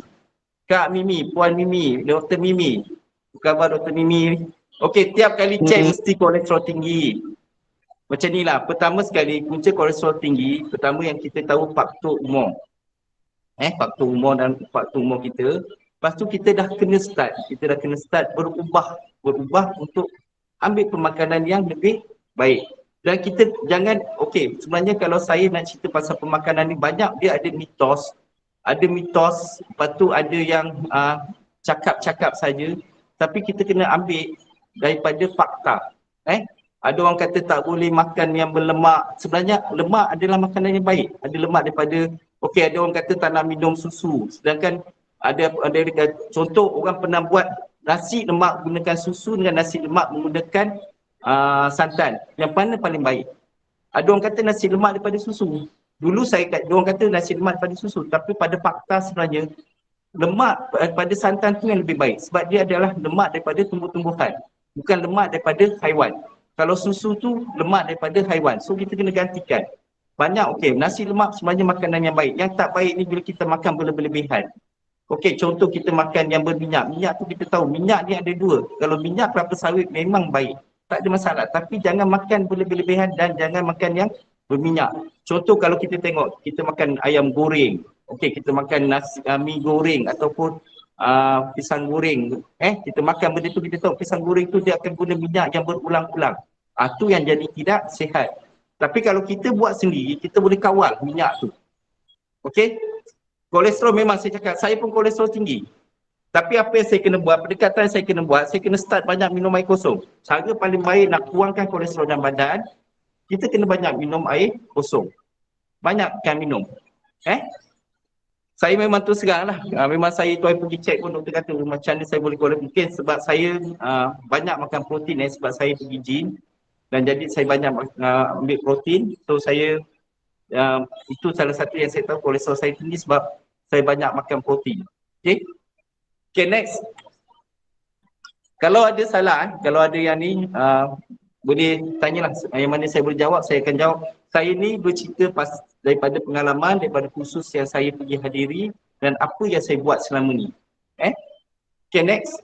B: Kak Mimi, Puan Mimi, Dr. Mimi. Apa khabar Dr. Mimi? Okey, tiap kali cek mesti kolesterol tinggi. Macam ni lah. Pertama sekali, punca kolesterol tinggi. Pertama yang kita tahu faktor umur. Faktor umur dan faktor umur kita. Lepas tu kita dah kena start. Kita dah kena start berubah untuk ambil pemakanan yang lebih baik. Dan kita jangan, okey, sebenarnya kalau saya nak cerita pasal pemakanan ni banyak dia ada mitos. Lepas tu ada yang cakap-cakap saja. Tapi kita kena ambil daripada fakta. Ada orang kata tak boleh makan yang berlemak. Sebenarnya lemak adalah makanan yang baik. Ada lemak daripada, okey ada orang kata tak nak minum susu. Sedangkan ada contoh orang pernah buat nasi lemak menggunakan susu dengan nasi lemak menggunakan santan. Yang mana paling baik? Ada orang kata nasi lemak daripada susu. Dulu orang kata nasi lemak daripada susu. Tapi pada fakta sebenarnya lemak pada santan tu yang lebih baik. Sebab dia adalah lemak daripada tumbuh-tumbuhan. Bukan lemak daripada haiwan. Kalau susu tu lemak daripada haiwan. So kita kena gantikan. Banyak okey, nasi lemak sebenarnya makanan yang baik. Yang tak baik ni bila kita makan berlebihan. Okey, contoh kita makan yang berminyak. Minyak tu kita tahu, minyak ni ada 2. Kalau minyak kelapa sawit memang baik. Tak ada masalah. Tapi jangan makan berlebihan dan jangan makan yang berminyak. Contoh kalau kita tengok, kita makan ayam goreng. Okey, kita makan mi goreng ataupun pisang goreng. Kita makan benda tu, kita tahu pisang goreng tu dia akan guna minyak yang berulang-ulang. Tu yang jadi tidak sihat. Tapi kalau kita buat sendiri, kita boleh kawal minyak tu. Okey? Kolesterol memang saya cakap, saya pun kolesterol tinggi. Tapi apa yang saya kena buat, pendekatan yang saya kena buat, saya kena start banyak minum air kosong. Cara paling baik nak kurangkan kolesterol dalam badan, kita kena banyak minum air kosong. Banyakkan minum. Saya memang terus serang lah. Memang saya tuan pergi cek pun doktor kata macam mana saya boleh kurang. Mungkin sebab saya banyak makan protein sebab saya pergi gym. Dan jadi saya banyak ambil protein. So saya, itu salah satu yang saya tahu kolesterol saya tinggi sebab saya banyak makan protein. Okay, next. Kalau ada salah, kalau ada yang ni, boleh tanyalah yang mana saya boleh jawab, saya akan jawab. Saya ni bercerita daripada pengalaman, daripada kursus yang saya pergi hadiri dan apa yang saya buat selama ni. Okay, next.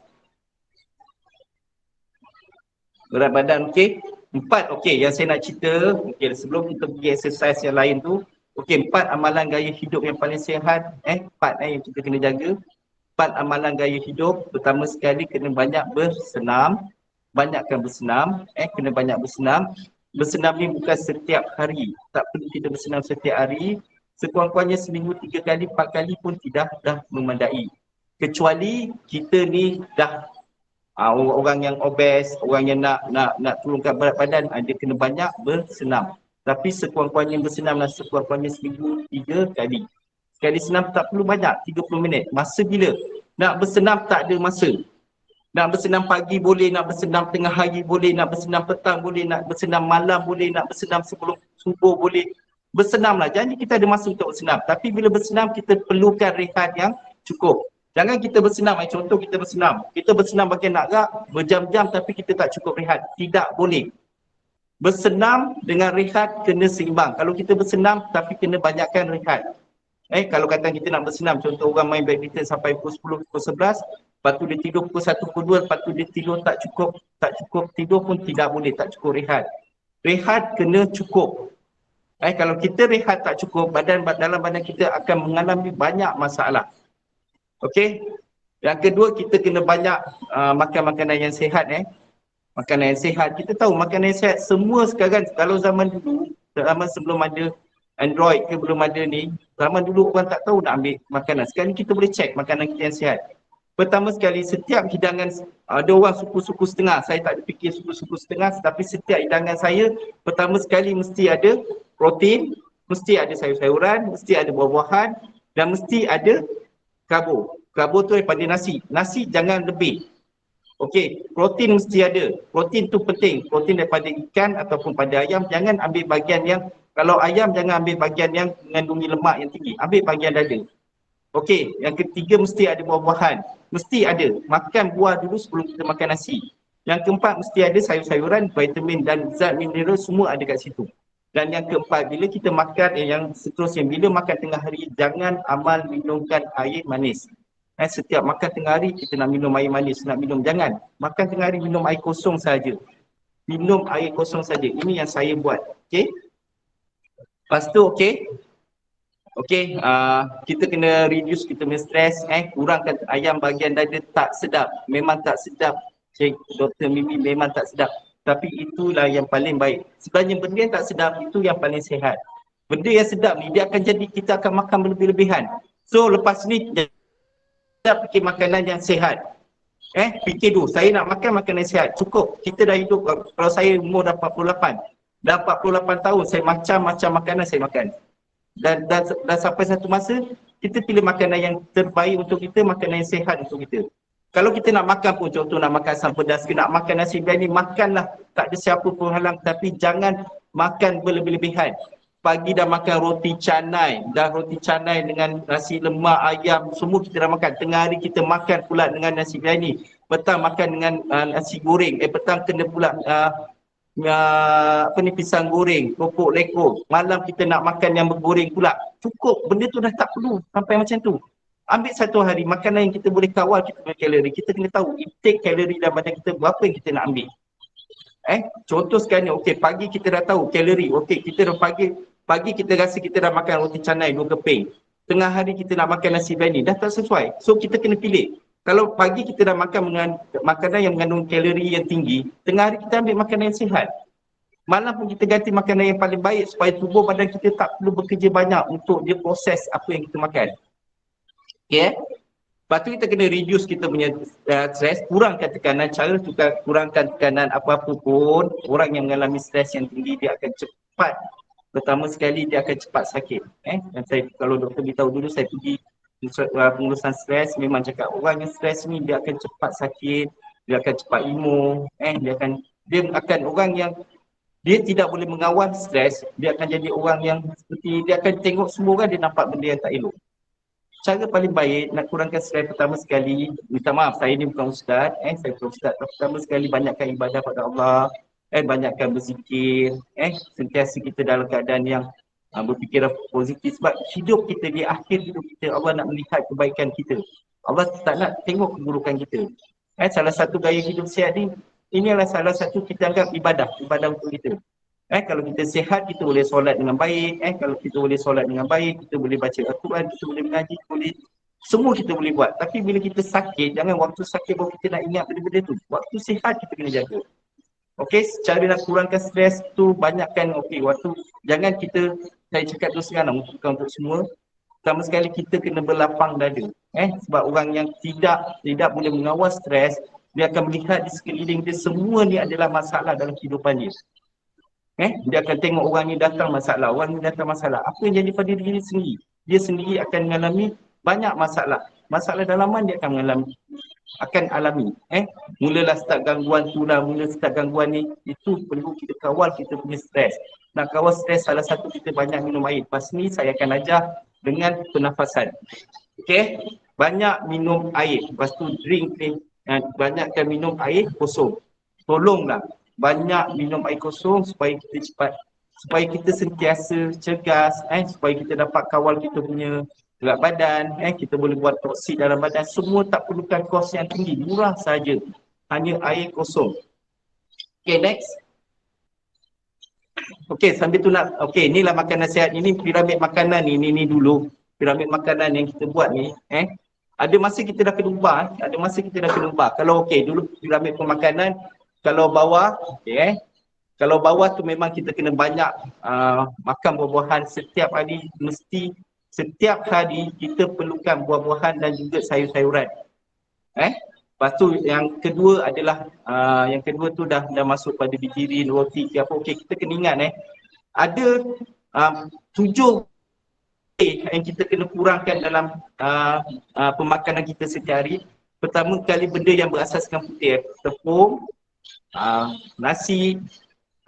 B: Berat badan, okay. 4, okay, yang saya nak cerita, okay, sebelum kita pergi exercise yang lain tu, okay, 4 amalan gaya hidup yang paling sihat, 4 yang kita kena jaga. 4 amalan gaya hidup. Pertama sekali kena banyak bersenam. Banyakkan bersenam. Kena banyak bersenam. Bersenam ni bukan setiap hari. Tak perlu kita bersenam setiap hari. Sekurang-kurangnya seminggu 3 kali, 4 kali pun dah memandai. Kecuali kita ni dah orang yang obes, orang yang nak turunkan berat badan, dia kena banyak bersenam. Tapi sekurang-kurangnya bersenamlah sekurang-kurangnya seminggu 3 kali. Sekali senam tak perlu banyak, 30 minit. Masa bila? Nak bersenam tak ada masa. Nak bersenam pagi boleh, nak bersenam tengah hari boleh, nak bersenam petang boleh, nak bersenam malam boleh, nak bersenam sebelum subuh boleh. Bersenamlah. Jangan kita ada masa untuk bersenam. Tapi bila bersenam kita perlukan rehat yang cukup. Jangan kita bersenam, contoh kita bersenam. Kita bersenam bagian agak berjam-jam tapi kita tak cukup rehat. Tidak boleh. Bersenam dengan rehat kena seimbang. Kalau kita bersenam tapi kena banyakkan rehat. Kalau kata kita nak bersenam, contoh orang main badminton sampai pukul 10, pukul 11, lepas tu dia tidur pukul 1, pukul 2, lepas tu dia tidur tak cukup tidur pun tidak boleh, tak cukup rehat. Rehat kena cukup. Kalau kita rehat tak cukup, dalam badan kita akan mengalami banyak masalah. Okey. Yang kedua, kita kena banyak makan makanan yang sihat. Makanan yang sihat. Kita tahu makanan yang sihat semua sekarang, kalau zaman dulu, zaman sebelum ada Android ke belum ada ni, zaman dulu orang tak tahu nak ambil makanan. Sekarang kita boleh check makanan kita yang sihat. Pertama sekali, setiap hidangan, ada orang suku-suku setengah, saya tak ada fikir suku-suku setengah, tapi setiap hidangan saya, pertama sekali mesti ada protein, mesti ada sayur-sayuran, mesti ada buah-buahan, dan mesti ada karbo. Karbo tu daripada nasi. Nasi jangan lebih. Okey, protein mesti ada. Protein tu penting. Protein daripada ikan ataupun pada ayam, jangan ambil bahagian yang, kalau ayam jangan ambil bahagian yang mengandungi lemak yang tinggi. Ambil bahagian dada. Okey, yang ketiga mesti ada buah-buahan. Mesti ada. Makan buah dulu sebelum kita makan nasi. Yang keempat mesti ada sayur-sayuran, vitamin dan zat mineral semua ada kat situ. Dan yang keempat, bila kita makan, yang seterusnya, bila makan tengah hari, jangan amal minumkan air manis. Setiap makan tengah hari, kita nak minum air manis, nak minum. Jangan. Makan tengah hari, minum air kosong saja. Minum air kosong saja. Ini yang saya buat. Okey. Lepas tu, okey. Okey, kita kena reduce kita punya stres. Kurangkan ayam bahagian dada tak sedap. Memang tak sedap. Cik Dr. Mimi memang tak sedap. Tapi itulah yang paling baik. Sebenarnya benda yang tak sedap, itu yang paling sihat. Benda yang sedap ni, dia akan jadi kita akan makan berlebih-lebihan. So, lepas ni, kita fikir makanan yang sihat. Fikir dulu, saya nak makan makanan yang sihat. Cukup, kita dah hidup, kalau saya umur dah 48. Dah 48 tahun, saya macam-macam makanan saya makan. Dan sampai satu masa, kita pilih makanan yang terbaik untuk kita, makanan yang sihat untuk kita. Kalau kita nak makan pun, contoh nak makan asam pedas ke, nak makan nasi biryani, makanlah. Tak ada siapa pun halang, tapi jangan makan berlebih-lebihan. Pagi dah makan roti canai, dengan nasi lemak, ayam, semua kita dah makan. Tengah hari kita makan pula dengan nasi biryani. Petang makan dengan nasi goreng. Petang kena pula pisang goreng, keropok leko. Malam kita nak makan yang bergoreng pula. Cukup, benda tu dah tak perlu sampai macam tu. Ambil satu hari makanan yang kita boleh kawal kita punya kalori. Kita kena tahu intake kalori dalam badan kita berapa yang kita nak ambil. Contoh sekarang ni, okey, pagi kita dah tahu kalori. Okey, kita dah pagi kita rasa kita dah makan roti canai 2 keping. Tengah hari kita nak makan nasi biryani, dah tak sesuai. So kita kena pilih. Kalau pagi kita dah makan makanan yang mengandung kalori yang tinggi, tengah hari kita ambil makanan yang sihat. Malam pun kita ganti makanan yang paling baik supaya tubuh badan kita tak perlu bekerja banyak untuk dia proses apa yang kita makan. Okay. Lepas tu kita kena reduce kita punya stres, kurangkan tekanan. Cara juga kurangkan tekanan apa-apa pun, orang yang mengalami stres yang tinggi dia akan cepat, pertama sekali dia akan cepat sakit. Dan saya, kalau doktor beritahu dulu, saya pergi pengurusan stres, memang cakap orang yang stres ni dia akan cepat sakit, dia akan cepat emo, dia akan orang yang dia tidak boleh mengawal stres, dia akan jadi orang yang seperti dia akan tengok semua orang dia nampak benda yang tak elok. Cara paling baik nak kurangkan stres, pertama sekali, minta maaf saya ni bukan ustaz, saya bukan ustaz, pertama sekali banyakkan ibadah pada Allah, banyakkan berzikir, sentiasa kita dalam keadaan yang berfikir positif, sebab hidup kita, di akhir hidup kita, Allah nak melihat kebaikan kita. Allah tak nak tengok keburukan kita. Salah satu gaya hidup sihat ni, ini adalah salah satu kita anggap ibadah untuk kita. Kalau kita sihat, kita boleh solat dengan baik. Kalau kita boleh solat dengan baik, kita boleh baca Al-Quran, kita boleh mengaji, semua kita boleh buat. Tapi bila kita sakit, jangan waktu sakit baru kita nak ingat benda-benda tu. Waktu sihat kita kena jaga. Okey, cara nak kurangkan stres tu banyakkan, jangan kita, saya cakap terus sekarang bukan untuk semua. Pertama sekali kita kena berlapang dada. Sebab orang yang tidak boleh mengawal stres, dia akan melihat di sekeliling dia semua ni adalah masalah dalam kehidupan dia. Dia akan tengok orang ni datang masalah, orang ni datang masalah. Apa yang jadi pada diri sendiri? Dia sendiri akan mengalami banyak masalah. Masalah dalaman dia akan alami. Mulalah start gangguan tu lah, mula start gangguan ni. Itu perlu kita kawal kita punya stres. Nak kawal stres, salah satu kita banyak minum air. Lepas ni saya akan ajar dengan pernafasan. Okay, banyak minum air. Lepas tu drink ni, banyakkan minum air kosong. Tolonglah banyak minum air kosong supaya kita sentiasa cergas, supaya kita dapat kawal kita punya berat badan, kita boleh buat toksik dalam badan. Semua tak perlukan kos yang tinggi, murah saja. Hanya air kosong. Okay, next. Okay, sambil tu nak, okay, inilah makanan sihat. Ini piramid makanan ni, ini dulu. Piramid makanan yang kita buat ni, ada masa kita dah kena ubah, Kalau okay, dulu piramid pemakanan, kalau bawah, okay, kalau bawah tu memang kita kena banyak makan buah-buahan setiap hari, mesti setiap hari kita perlukan buah-buahan dan juga sayur-sayuran. Lepas tu yang kedua adalah yang kedua tu dah masuk pada bijirin, roti ke apa. Okey, kita kena ingat ada 7 yang kita kena kurangkan dalam pemakanan kita setiap hari. Pertama kali benda yang berasaskan putih, tepung, nasi,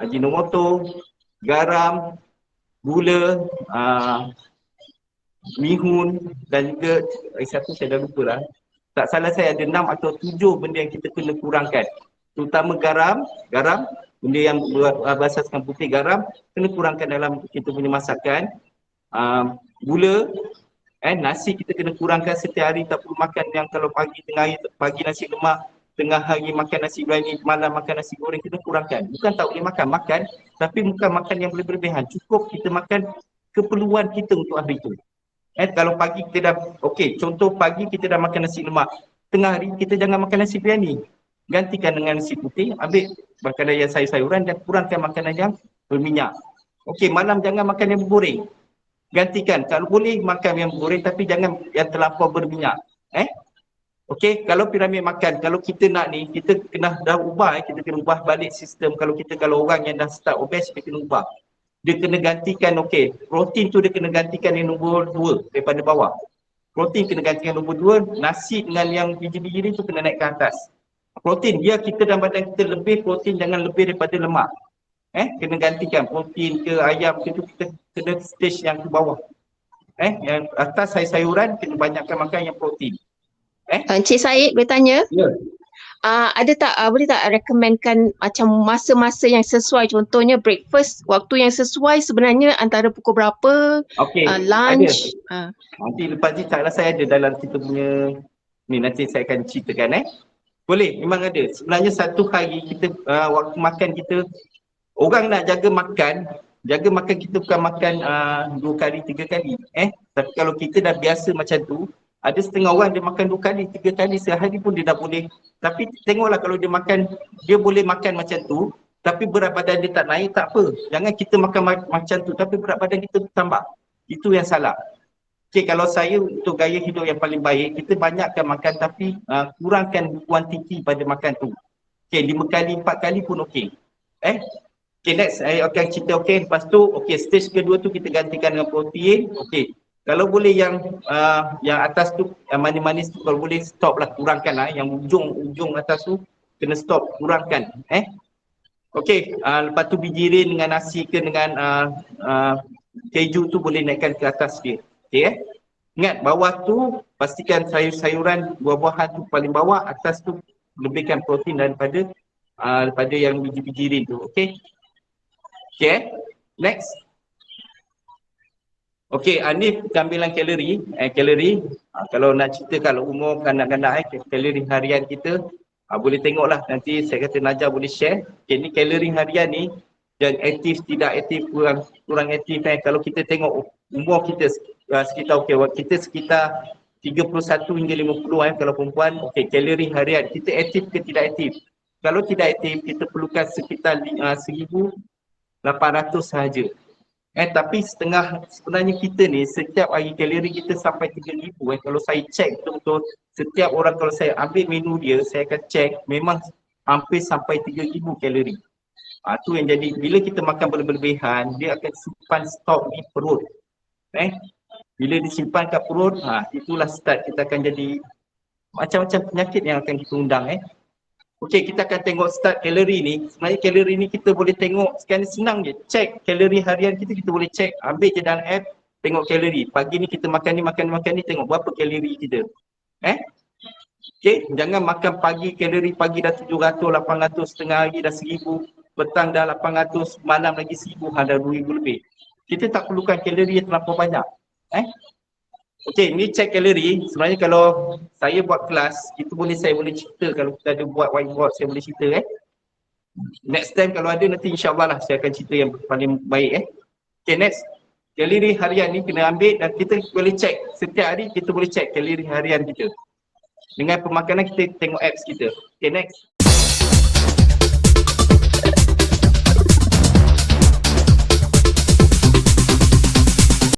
B: ajinomoto, garam, gula, mihun dan juga satu saya dah lupa lah. Tak salah saya ada 6 atau 7 benda yang kita kena kurangkan. Terutama garam, benda yang berasaskan putih, garam kena kurangkan dalam kita punya masakan. Gula, nasi kita kena kurangkan setiap hari, tak perlu makan yang kalau pagi tengah hari pagi nasi lemak, tengah hari makan nasi biryani, malam makan nasi goreng, kita kurangkan. Bukan tak boleh makan, tapi bukan makan yang berlebihan. Cukup kita makan keperluan kita untuk hari itu. Kalau pagi kita dah, okey, contoh pagi kita dah makan nasi lemak, tengah hari kita jangan makan nasi biryani. Gantikan dengan nasi putih, ambil makanan yang sayur-sayuran dan kurangkan makanan yang berminyak. Okey, malam jangan makan yang bergoreng. Gantikan, kalau boleh makan yang bergoreng tapi jangan yang terlampau berminyak. Okey, kalau piramid makan, kalau kita nak ni, kita kena dah ubah, kita kena ubah balik sistem. Kalau orang yang dah start obes, kita kena ubah. Dia kena gantikan, okey, protein tu dia kena gantikan yang nombor 2 daripada bawah. Protein kena gantikan nombor 2, nasi dengan yang biji-biji ni tu kena naik ke atas. Protein, dia kita dalam badan kita lebih protein, jangan lebih daripada lemak. Kena gantikan protein ke ayam ke tu, kita kena stage yang ke bawah. Yang atas sayur-sayuran kena banyakkan makan yang protein.
C: Encik Said boleh tanya?
B: Ya.
C: Ada tak, boleh tak recommendkan macam masa-masa yang sesuai, contohnya breakfast, waktu yang sesuai sebenarnya antara pukul berapa,
B: Okey,
C: lunch?
B: Nanti lepas ni taklah saya ada dalam kita punya ni, nanti saya akan ceritakan. Boleh, memang ada. Sebenarnya satu hari kita waktu makan kita, orang nak jaga makan kita bukan makan 2 kali 3 kali. Tapi kalau kita dah biasa macam tu, ada setengah orang dia makan 2 kali 3 kali sehari pun dia dah boleh. Tapi tengoklah kalau dia makan, dia boleh makan macam tu tapi berat badan dia tak naik, tak apa. Jangan kita makan macam tu tapi berat badan kita bertambah. Itu yang salah. Okay, kalau saya untuk gaya hidup yang paling baik, kita banyakkan makan tapi kurangkan kuantiti pada makan tu. Okay, 5 kali 4 kali pun okey. Okay, next saya akan cerita. Okay, lepas tu okay, stage kedua tu kita gantikan dengan protein. Okay, kalau boleh yang atas tu, yang manis-manis tu kalau boleh stop lah, kurangkan lah. Yang ujung atas tu kena stop, kurangkan. Okay, lepas tu bijirin dengan nasi ke dengan keju tu boleh naikkan ke atas sikit. Okay, ingat bawah tu pastikan sayur-sayuran, buah-buahan tu paling bawah, atas tu lebihkan protein daripada yang biji-bijirin tu. Okay, okay, next. Okey, ni tampilan kalori. Kalau nak cerita kalau umur kanak-kanak kalori harian kita, boleh tengoklah nanti saya kata Najah boleh share. Okey, ni kalori harian ni dan aktif tidak aktif, kurang aktif. Kalau kita tengok umur kita sekitar kita sekitar 31 hingga 50 kalau perempuan. Okey, kalori harian kita aktif ke tidak aktif? Kalau tidak aktif, kita perlukan sekitar 1,800 sahaja. Tapi sebenarnya kita ni setiap hari kalori kita sampai 3,000. Kalau saya cek betul-betul setiap orang, kalau saya ambil menu dia, saya akan cek memang hampir sampai 3,000 kalori. Tu yang jadi bila kita makan berlebihan, dia akan simpan stok di perut. Bila disimpan kat perut, itulah start kita akan jadi macam-macam penyakit yang akan kita undang. Okey, kita akan tengok start kalori ni. Sebenarnya kalori ni kita boleh tengok sekarang senang je. Check kalori harian kita boleh check. Ambil je dalam app, tengok kalori. Pagi ni kita makan ni, tengok berapa kalori kita. Okey, jangan makan pagi kalori pagi dah 700, 800, setengah hari dah 1000, petang dah 800, malam lagi 1000, dah 2000 lebih. Kita tak perlukan kalori yang terlampau banyak. Okey, ni check kalori. Sebenarnya kalau saya buat kelas, saya boleh cerita kalau kita ada buat whiteboard, saya boleh cerita. Next time kalau ada nanti insya-Allah lah saya akan cerita yang paling baik. Okey, next. Kalori harian ni kena ambil dan kita boleh check. Setiap hari kita boleh check kalori harian kita. Dengan pemakanan kita tengok apps kita. Okay, next.